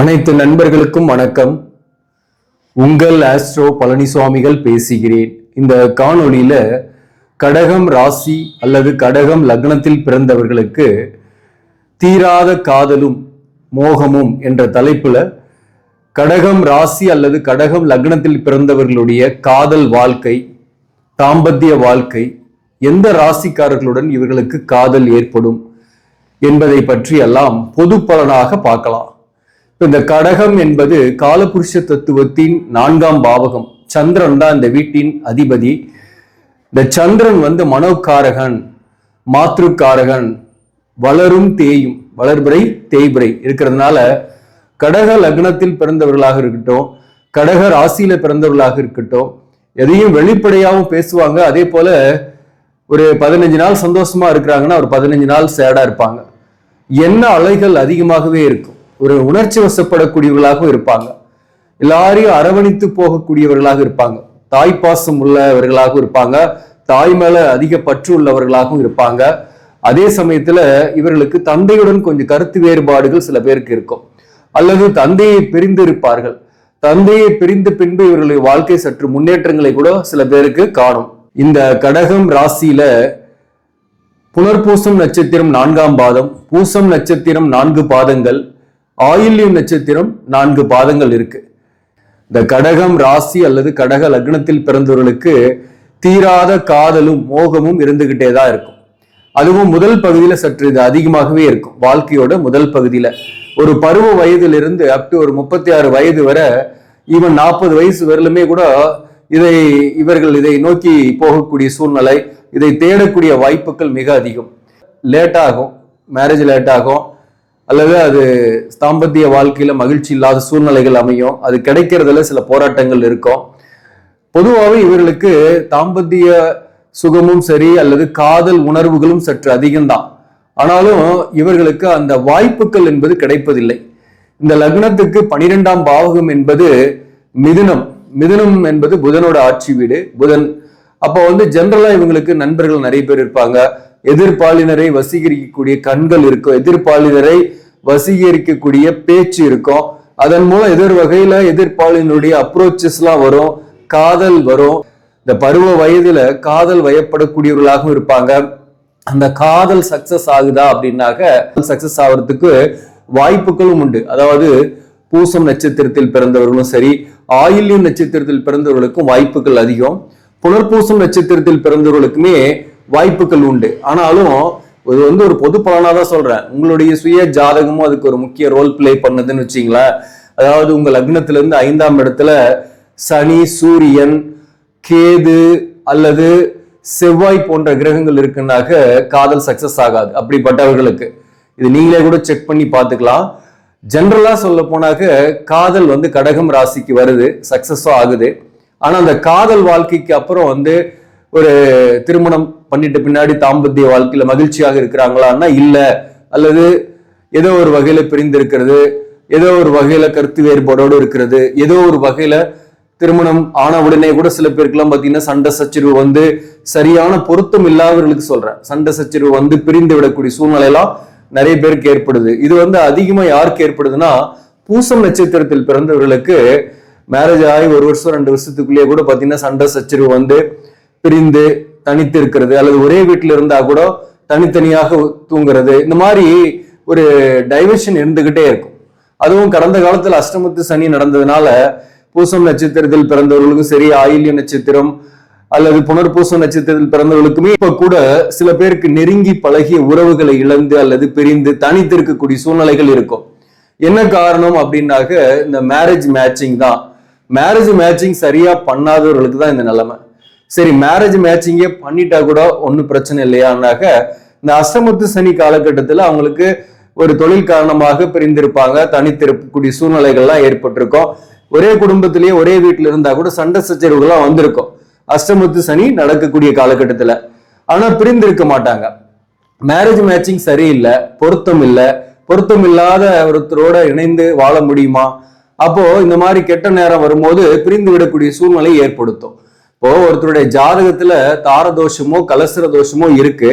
அனைத்து நண்பர்களுக்கும் வணக்கம். உங்கள் ஆஸ்ட்ரோ பழனிசுவாமிகள் பேசுகிறேன். இந்த காணொளியில கடகம் ராசி அல்லது கடகம் லக்னத்தில் பிறந்தவர்களுக்கு தீராத காதலும் மோகமும் என்ற தலைப்புல கடகம் ராசி அல்லது கடகம் லக்னத்தில் பிறந்தவர்களுடைய காதல் வாழ்க்கை, தாம்பத்திய வாழ்க்கை, எந்த ராசிக்காரர்களுடன் இவர்களுக்கு காதல் ஏற்படும் என்பதை பற்றி எல்லாம் பொது பலனாக பார்க்கலாம். இந்த கடகம் என்பது காலபுருஷ தத்துவத்தின் 4ஆம் பாவகம். சந்திரன் தான் இந்த வீட்டின் அதிபதி. இந்த சந்திரன் மனோகாரகன், மாத்ருக்காரகன், வளரும் தேயும், வளர்பிறை தேய்பிறை இருக்கிறதுனால கடக லக்னத்தில் பிறந்தவர்களாக இருக்கட்டும், கடக ராசியில பிறந்தவர்களாக இருக்கட்டும், எதையும் வெளிப்படையாகவும் பேசுவாங்க. அதே போல ஒரு 15 நாள் சந்தோஷமா இருக்கிறாங்கன்னா ஒரு 15 நாள் சேடா இருப்பாங்க. என்ன அலைகள் அதிகமாகவே இருக்கும். ஒரு உணர்ச்சி வசப்படக்கூடியவர்களாகவும் இருப்பாங்க. எல்லாரையும் அரவணைத்து போகக்கூடியவர்களாக இருப்பாங்க. தாய்ப்பாசம் உள்ளவர்களாகவும் இருப்பாங்க. தாய் மேல அதிக பற்று உள்ளவர்களாகவும் இருப்பாங்க. அதே சமயத்துல இவர்களுக்கு தந்தையுடன் கொஞ்சம் கருத்து வேறுபாடுகள் சில பேருக்கு இருக்கும். அல்லது தந்தையை பிரிந்து இருப்பார்கள். தந்தையை பிரிந்த பின்பு இவர்களுடைய வாழ்க்கை சற்று முன்னேற்றங்களை கூட சில பேருக்கு காணும். இந்த கடகம் ராசியில புனர்பூசம் நட்சத்திரம் 4ஆம் பாதம், பூசம் நட்சத்திரம் 4 பாதங்கள், ஆயில்யம் நட்சத்திரம் 4 பாதங்கள் இருக்கு. இந்த கடகம் ராசி அல்லது கடக லக்னத்தில் பிறந்தவர்களுக்கு தீராத காதலும் மோகமும் இருந்துகிட்டே தான் இருக்கும். அதுவும் முதல் பகுதியில சற்று இது அதிகமாகவே இருக்கும். வாழ்க்கையோட முதல் பகுதியில ஒரு பருவ வயதிலிருந்து அப் டு ஒரு 36 வயது வரை, ஈவன் 40 வயசு வரலுமே கூட இவர்கள் இதை நோக்கி போகக்கூடிய சூழ்நிலை, இதை தேடக்கூடிய வாய்ப்புகள் மிக அதிகம். லேட் ஆகும், மேரேஜ் லேட் ஆகும், அல்லது அது தாம்பத்திய வாழ்க்கையில மகிழ்ச்சி இல்லாத சூழ்நிலைகள் அமையும். அது கிடைக்கிறதுல சில போராட்டங்கள் இருக்கும். பொதுவாகவே இவர்களுக்கு தாம்பத்திய சுகமும் சரி அல்லது காதல் உணர்வுகளும் சற்று அதிகம்தான். ஆனாலும் இவர்களுக்கு அந்த வாய்ப்புகள் என்பது கிடைப்பதில்லை. இந்த லக்னத்துக்கு 12ஆம் பாவகம் என்பது மிதுனம். மிதுனம் என்பது புதனோட ஆட்சி வீடு. புதன் அப்போ ஜெனரலா இவங்களுக்கு நண்பர்கள் நிறைய பேர் இருப்பாங்க. எதிர்பாலினரை வசீகரிக்கக்கூடிய கண்கள் இருக்கும். எதிர்பாலினரை வசீகரிக்கக்கூடிய பேச்சு இருக்கும். அதன் மூலம் எதிர்பாலினுடைய அப்ரோச்சஸ் எல்லாம் வரும், காதல் வரும். இந்த பருவ வயதுல காதல் வயப்படக்கூடியவர்களாகவும் இருப்பாங்க. அந்த காதல் சக்சஸ் ஆகுதா அப்படின்னாக்க சக்சஸ் ஆகிறதுக்கு வாய்ப்புகளும் உண்டு. அதாவது பூசம் நட்சத்திரத்தில் பிறந்தவர்களும் சரி, ஆயில்யம் நட்சத்திரத்தில் பிறந்தவர்களுக்கும் வாய்ப்புகள் அதிகம். புனர்பூசம் நட்சத்திரத்தில் பிறந்தவர்களுக்குமே வாய்ப்புகள் உண்டு. ஆனாலும் இது ஒரு பொது பலனா தான் சொல்றேன். உங்களுடைய சுய ஜாதகமும் அதுக்கு ஒரு முக்கிய ரோல் பிளே பண்ணுதுன்னு வச்சுங்களேன். அதாவது உங்க லக்னத்துல இருந்து 5ஆம் இடத்துல சனி, சூரியன், கேது அல்லது செவ்வாய் போன்ற கிரகங்கள் இருக்குன்னாக்க காதல் சக்சஸ் ஆகாது அப்படிப்பட்டவர்களுக்கு. இது நீங்களே கூட செக் பண்ணி பார்த்துக்கலாம். ஜெனரலா சொல்ல போனாக்க காதல் கடகம் ராசிக்கு வருது, சக்சஸும் ஆகுது. ஆனா அந்த காதல் வாழ்க்கைக்கு அப்புறம் ஒரு திருமணம் பண்ணிட்ட பின்னாடி தாம்பத்திய வாழ்க்கையில மகிழ்ச்சியாக இருக்கிறாங்களான்னா இல்ல, அல்லது ஏதோ ஒரு வகையில பிரிந்து இருக்கிறது, ஏதோ ஒரு வகையில கருத்து வேறுபாடோடு இருக்கிறது, ஏதோ ஒரு வகையில திருமணம் ஆன உடனே கூட சில பேருக்குலாம் பாத்தீங்கன்னா சண்டை சச்சரவு சரியான பொருத்தம் இல்லாதவர்களுக்கு சொல்றேன், சண்டை சச்சரவு பிரிந்து விடக்கூடிய சூழ்நிலை எல்லாம் நிறைய பேருக்கு ஏற்படுது. இது அதிகமா யாருக்கு ஏற்படுதுன்னா பூசம் நட்சத்திரத்தில் பிறந்தவர்களுக்கு மேரேஜ் ஆகி 1 வருஷம் 2 வருஷத்துக்குள்ளேயே கூட பாத்தீங்கன்னா சண்டை சச்சரவு பிரிந்து தனித்து இருக்கிறது, அல்லது ஒரே வீட்டுல இருந்தா கூட தனித்தனியாக தூங்குறது, இந்த மாதிரி ஒரு டைவர்ஷன் இருந்துகிட்டே இருக்கும். அதுவும் கடந்த காலத்துல அஷ்டமத்து சனி நடந்ததுனால பூசம் நட்சத்திரத்தில் பிறந்தவர்களுக்கும் சரி, ஆயில்யம் நட்சத்திரம் அல்லது புனர்பூசம் நட்சத்திரத்தில் பிறந்தவர்களுக்குமே இப்ப கூட சில பேருக்கு நெருங்கி பழகிய உறவுகளை இழந்து அல்லது பிரிந்து தனித்து இருக்கக்கூடிய சூழ்நிலைகள் இருக்கும். என்ன காரணம் அப்படின்னாக்க இந்த மேரேஜ் மேட்சிங் தான். மேரேஜ் மேட்சிங் சரியா பண்ணாதவர்களுக்கு தான் இந்த நிலைமை. சரி, மேரேஜ் மேட்சிங்கே பண்ணிட்டா கூட ஒன்றும் பிரச்சனை இல்லையான்னாக்க இந்த அஷ்டமத்து சனி காலகட்டத்தில் அவங்களுக்கு ஒரு தொழில் காரணமாக பிரிந்திருப்பாங்க, தனித்திருக்கக்கூடிய சூழ்நிலைகள்லாம் ஏற்பட்டிருக்கும். ஒரே குடும்பத்திலேயே ஒரே வீட்டுல இருந்தா கூட சண்டை சச்சரவுகள்லாம் வந்திருக்கும் அஷ்டமத்து சனி நடக்கக்கூடிய காலகட்டத்துல. ஆனா பிரிந்திருக்க மாட்டாங்க. மேரேஜ் மேட்சிங் சரியில்லை, பொருத்தம் இல்லை, பொருத்தம் இல்லாத ஒருத்தரோட இணைந்து வாழ முடியுமா? அப்போ இந்த மாதிரி கெட்ட நேரம் வரும்போது பிரிந்து விடக்கூடிய சூழ்நிலை ஏற்படுத்தும். இப்போ ஒருத்தருடைய ஜாதகத்துல தாரதோஷமோ கலசர தோஷமோ இருக்கு,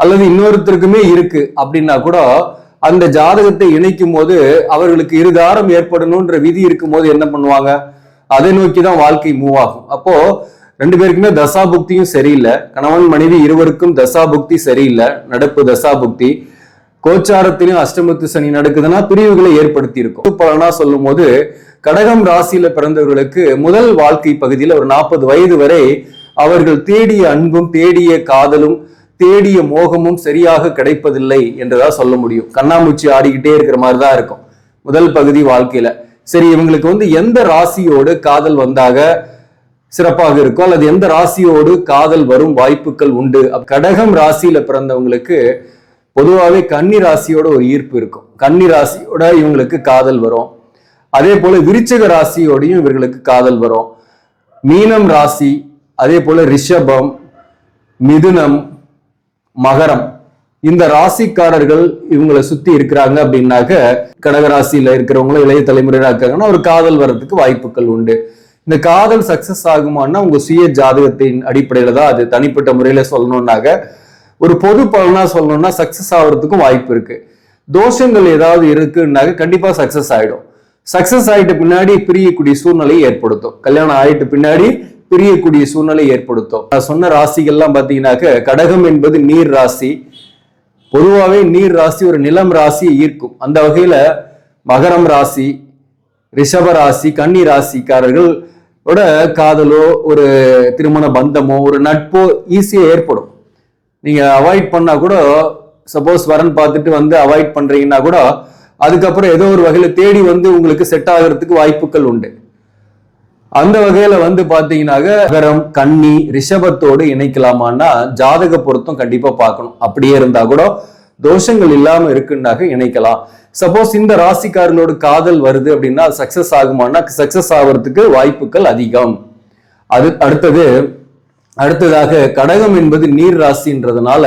அல்லது இன்னொருத்தருக்குமே இருக்கு அப்படின்னா கூட அந்த ஜாதகத்தை இணைக்கும் போது அவர்களுக்கு இருதாரம் ஏற்படணும்ன்ற விதி இருக்கும் போது என்ன பண்ணுவாங்க, அதை நோக்கிதான் வாழ்க்கை மூவ் ஆகும். அப்போ 2 பேருக்குமே தசாபுக்தியும் சரியில்லை, கணவன் மனைவி இருவருக்கும் தசாபுக்தி சரியில்லை, நடப்பு தசாபுக்தி, கோச்சாரத்திலும் அஷ்டமத்து சனி நடக்குதுன்னா பிரிவுகளை ஏற்படுத்தி இருக்கும். பலனா சொல்லும் போது கடகம் ராசியில பிறந்தவர்களுக்கு முதல் வாழ்க்கை பகுதியில் ஒரு 40 வயது வரை அவர்கள் தேடிய அன்பும் தேடிய காதலும் தேடிய மோகமும் சரியாக கிடைப்பதில்லை என்றுதான் சொல்ல முடியும். கண்ணாமூச்சி ஆடிக்கிட்டே இருக்கிற மாதிரி தான் இருக்கும் முதல் பகுதி வாழ்க்கையில. சரி, இவங்களுக்கு எந்த ராசியோடு காதல் வந்தாக சிறப்பாக இருக்கும் அல்லது எந்த ராசியோடு காதல் வரும் வாய்ப்புகள் உண்டு? கடகம் ராசியில பிறந்தவங்களுக்கு பொதுவாகவே கன்னி ராசியோட ஒரு ஈர்ப்பு இருக்கும், கன்னி ராசியோட இவங்களுக்கு காதல் வரும். அதே போல விருச்சிக ராசியோடையும் இவர்களுக்கு காதல் வரும். மீனம் ராசி, அதே போல ரிஷபம், மிதுனம், மகரம், இந்த ராசிக்காரர்கள் இவங்களை சுத்தி இருக்கிறாங்க அப்படின்னாக்க கடகராசியில இருக்கிறவங்களும் இளைய தலைமுறையா இருக்காங்கன்னா ஒரு காதல் வர்றதுக்கு வாய்ப்புகள் உண்டு. இந்த காதல் சக்சஸ் ஆகுமான்னா உங்க சுய ஜாதகத்தின் அடிப்படையில தான் அது. தனிப்பட்ட முறையில சொல்லணும்னாக்க ஒரு பொது பலனா சொல்லணும்னா சக்சஸ் ஆகிறதுக்கும் வாய்ப்பு இருக்கு. தோஷங்கள் ஏதாவது இருக்குன்னாக்க கண்டிப்பா சக்சஸ் ஆயிடும். சக்சஸ் ஆயிட்ட பின்னாடி பிரியக்கூடிய சூழ்நிலையை ஏற்படுத்தும். கல்யாணம் ஆயிட்டு பின்னாடி பிரியக்கூடிய சூழ்நிலை ஏற்படுத்தும். நான் சொன்ன ராசிகள்லாம் பாத்தீங்கன்னாக்க கடகம் என்பது நீர் ராசி. பொதுவாகவே நீர் ராசி ஒரு நிலம் ராசியை ஈர்க்கும். அந்த வகையில மகரம் ராசி, ரிஷப ராசி, கன்னி ராசிக்காரர்களோட காதலோ ஒரு திருமண பந்தமோ ஒரு நட்போ ஈஸியா ஏற்படும். நீங்க அவாய்ட் பண்ணா கூட, சப்போஸ் வரன் பார்த்துட்டு அவாய்ட் பண்றீங்கன்னா கூட அதுக்கப்புறம் ஏதோ ஒரு வகையில தேடி உங்களுக்கு செட் ஆகிறதுக்கு வாய்ப்புகள் உண்டு. அந்த வகையில பாத்தீங்கன்னாக்க மகரம், கன்னி, ரிஷபத்தோடு இணைக்கலாமான்னா ஜாதக பொருத்தம் கண்டிப்பா பார்க்கணும். அப்படியே இருந்தா கூட தோஷங்கள் இல்லாம இருக்குன்னாக்க இணைக்கலாம். சப்போஸ் இந்த ராசிக்காரர்களோட காதல் வருது அப்படின்னா சக்சஸ் ஆகுமான்னா சக்சஸ் ஆகிறதுக்கு வாய்ப்புகள் அதிகம். அது அடுத்ததாக கடகம் என்பது நீர் ராசின்றதுனால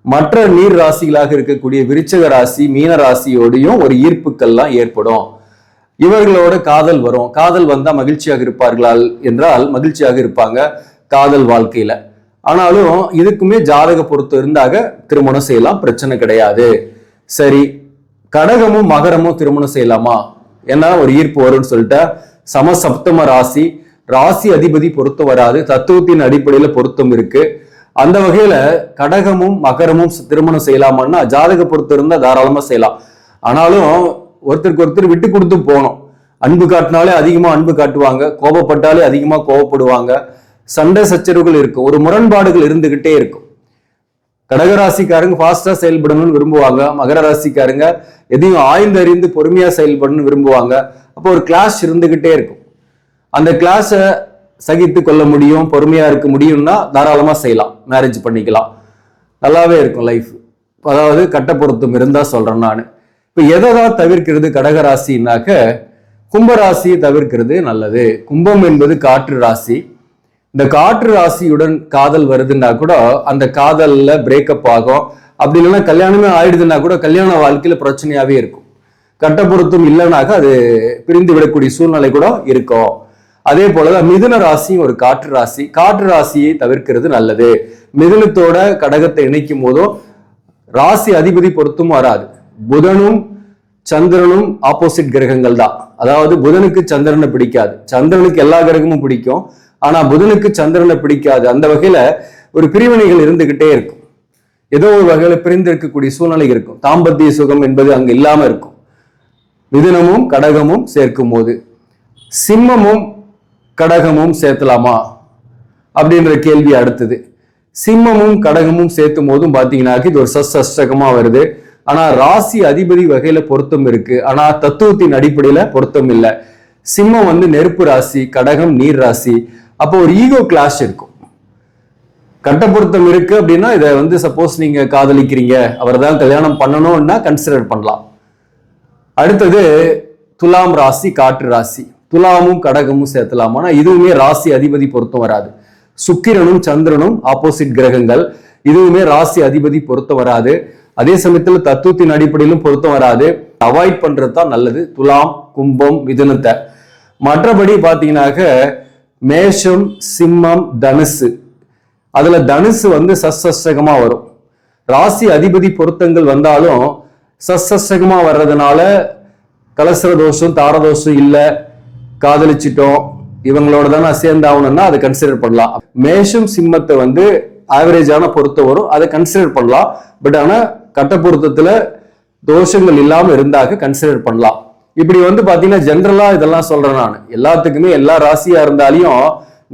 மற்ற நீர் ராசிகளாக இருக்கக்கூடிய விருச்சிக ராசி, மீன ராசியோடையும் ஒரு ஈர்ப்புக்கள்லாம் ஏற்படும். இவர்களோட காதல் வரும். காதல் வந்தா மகிழ்ச்சியாக இருப்பார்களா என்றால் மகிழ்ச்சியாக இருப்பாங்க காதல் வாழ்க்கையில. ஆனாலும் இதுக்குமே ஜாதக பொறுத்து இருந்தாக திருமணம் செய்யலாம், பிரச்சனை கிடையாது. சரி, கடகமும் மகரமும் திருமணம் செய்யலாமா? ஏன்னா ஒரு ஈர்ப்பு வரும்னு சொல்லிட்டா சமசப்தம ராசி, ராசி அதிபதி பொருத்தம் வராது, தத்துவத்தின் அடிப்படையில பொருத்தம் இருக்கு. அந்த வகையில கடகமும் மகரமும் திருமணம் செய்யலாமான்னா ஜாதக பொறுத்து இருந்தா தாராளமா செய்யலாம். ஆனாலும் ஒருத்தருக்கு ஒருத்தர் விட்டு கொடுத்து போகணும். அன்பு காட்டினாலே அதிகமா அன்பு காட்டுவாங்க, கோபப்பட்டாலே அதிகமா கோபப்படுவாங்க, சண்டை சச்சரவுகள் இருக்கும், ஒரு முரண்பாடுகள் இருந்துகிட்டே இருக்கும். கடகராசிக்காரங்க ஃபாஸ்டா செயல்படணும்னு விரும்புவாங்க, மகர ராசிக்காரங்க எதையும் ஆய்ந்து அறிந்து பொறுமையா செயல்படணும்னு விரும்புவாங்க. அப்போ ஒரு கிளாஷ் இருந்துகிட்டே இருக்கும். அந்த கிளாஸை சகித்து கொள்ள முடியும், பொறுமையா இருக்க முடியும்னா தாராளமா செய்யலாம், மேரேஜ் பண்ணிக்கலாம், நல்லாவே இருக்கும் லைஃப். அதாவது கட்ட பொருத்தம் இருந்தா சொல்றேன் நான். இப்ப எதைதான் தவிர்க்கிறது கடகராசின்னாக்க கும்பராசியை தவிர்க்கிறது நல்லது. கும்பம் என்பது காற்று ராசி. இந்த காற்று ராசியுடன் காதல் வருதுன்னா கூட அந்த காதல்ல பிரேக்கப் ஆகும். அப்படி இல்லைன்னா கல்யாணமே ஆயிடுதுன்னா கூட கல்யாண வாழ்க்கையில பிரச்சனையாவே இருக்கும். கட்ட பொருத்தம் இல்லைனாக்க அது பிரிந்து விடக்கூடிய சூழ்நிலை கூட இருக்கும். அதே போலதான் மிதுன ராசியும் ஒரு காற்று ராசி. காற்று ராசியை தவிர்க்கிறது நல்லது. மிதுனத்தோட கடகத்தை இணைக்கும் போதும் ராசி அதிபதி பொருத்தமும் வராது. புதனும் சந்திரனும் ஆப்போசிட் கிரகங்கள் தான். அதாவது புதனுக்கு சந்திரனை பிடிக்காது, சந்திரனுக்கு எல்லா கிரகமும் பிடிக்கும், ஆனா புதனுக்கு சந்திரனை பிடிக்காது. அந்த வகையில ஒரு பிரிவினைகள் இருந்துகிட்டே இருக்கும். ஏதோ ஒரு வகையில பிரிந்து இருக்கக்கூடிய சூழ்நிலை இருக்கும். தாம்பத்திய சுகம் என்பது அங்க இல்லாம இருக்கும். மிதுனமும் கடகமும் சேர்க்கும் போது சிம்மமும் கடகமும் சேர்த்தலாமா அப்படின்ற கேள்வி அடுத்தது. சிம்மமும் கடகமும் சேர்த்தும் போதும் பாத்தீங்கன்னா இது ஒரு சஷ்டகமா வருது. ஆனா ராசி அதிபதி வகையில பொருத்தம் இருக்கு, ஆனா தத்துவத்தின் அடிப்படையில பொருத்தம் இல்லை. சிம்மம் நெருப்பு ராசி, கடகம் நீர் ராசி. அப்போ ஒரு ஈகோ கிளாஷ் இருக்கும். கட்ட பொருத்தம் இருக்கு அப்படின்னா இதை சப்போஸ் நீங்க காதலிக்கிறீங்க, அவர் தான் கல்யாணம் பண்ணணும்னா கன்சிடர் பண்ணலாம். அடுத்தது துலாம் ராசி, காற்று ராசி. துலாமும் கடகமும் சேர்த்தலாம், ஆனா இதுவுமே ராசி அதிபதி பொருத்தம் வராது. சுக்கிரனும் சந்திரனும் ஆப்போசிட் கிரகங்கள், இதுவுமே ராசி அதிபதி பொருத்தம் வராது. அதே சமயத்துல தத்துவத்தின் அடிப்படையிலும் பொருத்தம் வராது. அவாய்ட் பண்றது தான் நல்லது துலாம், கும்பம், மிதுனத்தை. மற்றபடி பாத்தீங்கன்னாக்க மேஷம், சிம்மம், தனுசு. அதுல தனுசு சஷ்டகமா வரும். ராசி அதிபதி பொருத்தங்கள் வந்தாலும் சசசகமா வர்றதுனால கலசர தோஷம் தாரதோஷம் இல்ல, காதலிச்சிட்டோம் இவங்களோட தானே சேர்ந்தாகணும்னா அதை கன்சிடர் பண்ணலாம். மேஷம் சிம்மத்தை வந்து ஆவரேஜான பொருத்தம் வரும், அதை கன்சிடர் பண்ணலாம். பட் ஆனா கட்ட பொருத்தத்துல தோஷங்கள் இல்லாம இருந்தாக கன்சிடர் பண்ணலாம். இப்படி வந்து பாத்தீங்கன்னா ஜென்ரலா இதெல்லாம் சொல்றேன் நான். எல்லாத்துக்குமே எல்லா ராசியா இருந்தாலையும்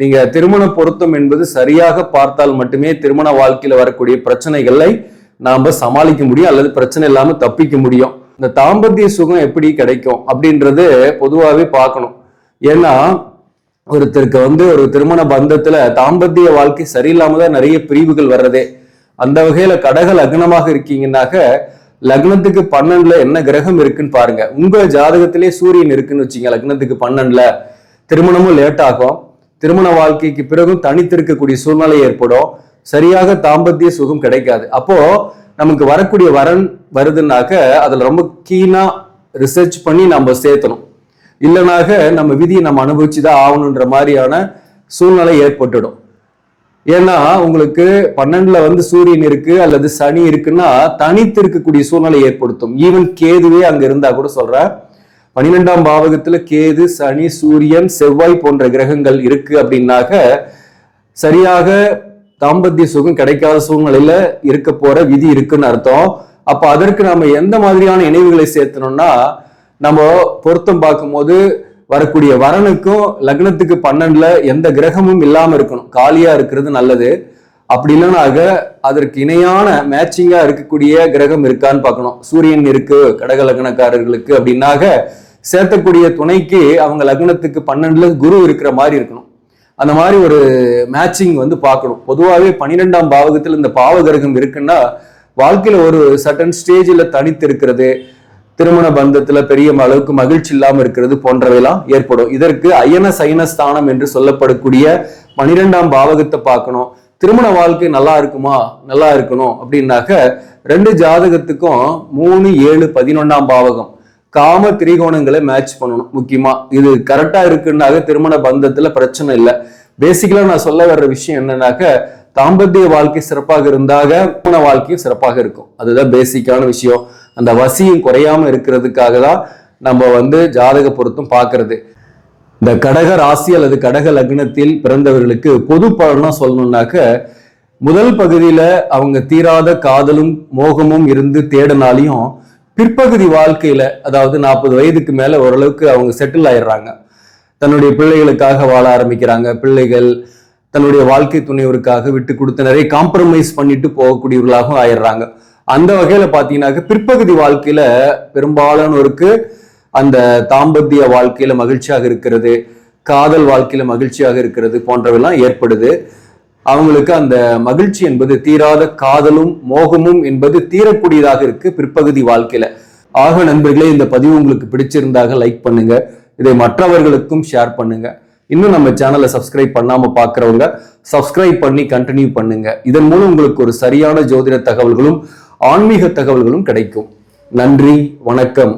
நீங்க திருமண பொருத்தம் என்பது சரியாக பார்த்தால் மட்டுமே திருமண வாழ்க்கையில வரக்கூடிய பிரச்சனைகளை நாம சமாளிக்க முடியும், அல்லது பிரச்சனை இல்லாம தப்பிக்க முடியும். இந்த தாம்பத்திய சுகம் எப்படி கிடைக்கும் அப்படின்றது பொதுவாகவே பார்க்கணும். ஏன்னா ஒருத்தருக்கு வந்து ஒரு திருமண பந்தத்துல தாம்பத்திய வாழ்க்கை சரியில்லாம தான் நிறைய பிரிவுகள் வர்றதே. அந்த வகையில கடக லக்னமாக இருக்கீங்கன்னாக்க லக்னத்துக்கு 12ல என்ன கிரகம் இருக்குன்னு பாருங்க. உங்க ஜாதகத்திலே சூரியன் இருக்குன்னு வச்சுங்க, லக்னத்துக்கு 12ல திருமணமும் லேட் ஆகும், திருமண வாழ்க்கைக்கு பிறகும் தனித்திருக்கக்கூடிய சூழ்நிலை ஏற்படும், சரியாக தாம்பத்திய சுகம் கிடைக்காது. அப்போ நமக்கு வரக்கூடிய வரன் வருதுன்னாக்க அதுல ரொம்ப கீனா ரிசர்ச் பண்ணி நம்ம சேர்த்தணும். இல்லைனாக்க நம்ம விதியை நம்ம அனுபவிச்சுதான் ஆகணுன்ற மாதிரியான சூழ்நிலை ஏற்பட்டுடும். ஏன்னா உங்களுக்கு 12ல வந்து சூரியன் இருக்கு அல்லது சனி இருக்குன்னா தனித்து இருக்கக்கூடிய சூழ்நிலை ஏற்படுத்தும். ஈவன் கேதுவே அங்க இருந்தா கூட சொல்றேன், 12ஆம் பாவகத்துல கேது, சனி, சூரியன், செவ்வாய் போன்ற கிரகங்கள் இருக்கு அப்படின்னாக்க சரியாக தாம்பத்திய சுகம் கிடைக்காத சூழ்நிலையில இருக்க போற விதி இருக்குன்னு அர்த்தம். அப்ப அதற்கு நம்ம எந்த மாதிரியான இணைவுகளை சேர்த்தணும்னா, நம்ம பொருத்தம் பார்க்கும்போது வரக்கூடிய வரனுக்கும் லக்னத்துக்கு 12ல எந்த கிரகமும் இல்லாம இருக்கணும், காலியா இருக்கிறது நல்லது. அப்படி இல்லைனாக அதற்கு இணையான மேட்சிங்கா இருக்கக்கூடிய கிரகம் இருக்கான்னு பார்க்கணும். சூரியன் இருக்கு கடக லக்னக்காரர்களுக்கு அப்படின்னாக சேர்த்தக்கூடிய துணைக்கு அவங்க லக்னத்துக்கு 12ல குரு இருக்கிற மாதிரி இருக்கணும். அந்த மாதிரி ஒரு மேட்சிங் வந்து பார்க்கணும். பொதுவாகவே 12ஆம் பாவகத்தில் இந்த பாவ கிரகம் இருக்குன்னா வாழ்க்கையில ஒரு சர்டன் ஸ்டேஜில் தனித்து இருக்கிறது, திருமண பந்தத்துல பெரிய அளவுக்கு மகிழ்ச்சி இல்லாம இருக்கிறது போன்றவையெல்லாம் ஏற்படும். இதற்கு அயன சயன ஸ்தானம் என்று சொல்லப்படக்கூடிய 12ஆம் பாவகத்தை பார்க்கணும். திருமண வாழ்க்கை நல்லா இருக்குமா, நல்லா இருக்கணும் அப்படின்னாக்க 2 ஜாதகத்துக்கும் 3, 7, 11ஆம் பாவகம் காம திரிகோணங்களை மேட்ச் பண்ணணும். முக்கியமா இது கரெக்டா இருக்குன்னாக்க திருமண பந்தத்துல பிரச்சனை இல்லை. பேசிக்கலா நான் சொல்ல வர்ற விஷயம் என்னன்னாக்க தாம்பத்திய வாழ்க்கை சிறப்பாக இருந்தாக திருமண வாழ்க்கையும் சிறப்பாக இருக்கும். அதுதான் பேசிக்கான விஷயம். அந்த வசியும் குறையாம இருக்கிறதுக்காக தான் நம்ம வந்து ஜாதக பொருத்தம் பார்க்கறது. இந்த கடக ராசி அல்லது கடக லக்னத்தில் பிறந்தவர்களுக்கு பொது பலனா சொல்லணும்னாக்க முதல் பகுதியில அவங்க தீராத காதலும் மோகமும் இருந்து தேடினாலையும் பிற்பகுதி வாழ்க்கையில அதாவது 40 வயதுக்கு மேல ஓரளவுக்கு அவங்க செட்டில் ஆயிடுறாங்க. தன்னுடைய பிள்ளைகளுக்காக வாழ ஆரம்பிக்கிறாங்க. பிள்ளைகள் தன்னுடைய வாழ்க்கை துணைவருக்காக விட்டு கொடுத்து நிறைய காம்ப்ரமைஸ் பண்ணிட்டு போகக்கூடியவர்களாகவும் ஆயிடுறாங்க. அந்த வகையில பாத்தீங்கன்னாக்க பிற்பகுதி வாழ்க்கையில பெரும்பாலானோருக்கு அந்த தாம்பத்திய வாழ்க்கையில மகிழ்ச்சியாக இருக்கிறது, காதல் வாழ்க்கையில மகிழ்ச்சியாக இருக்கிறது போன்றவெல்லாம் ஏற்படுது. அவங்களுக்கு அந்த மகிழ்ச்சி என்பது தீராத காதலும் மோகமும் என்பது தீரக்கூடியதாக இருக்கு பிற்பகுதி வாழ்க்கையில. ஆக நண்பர்களே, இந்த பதிவு உங்களுக்கு பிடிச்சிருந்தாக லைக் பண்ணுங்க, இதை மற்றவர்களுக்கும் ஷேர் பண்ணுங்க. இன்னும் நம்ம சேனலை சப்ஸ்கிரைப் பண்ணாம பாக்குறவங்க சப்ஸ்கிரைப் பண்ணி கண்டினியூ பண்ணுங்க. இதன் மூலம் உங்களுக்கு ஒரு சரியான ஜோதிட தகவல்களும் ஆன்மீக தகவல்களும் கிடைக்கும். நன்றி, வணக்கம்.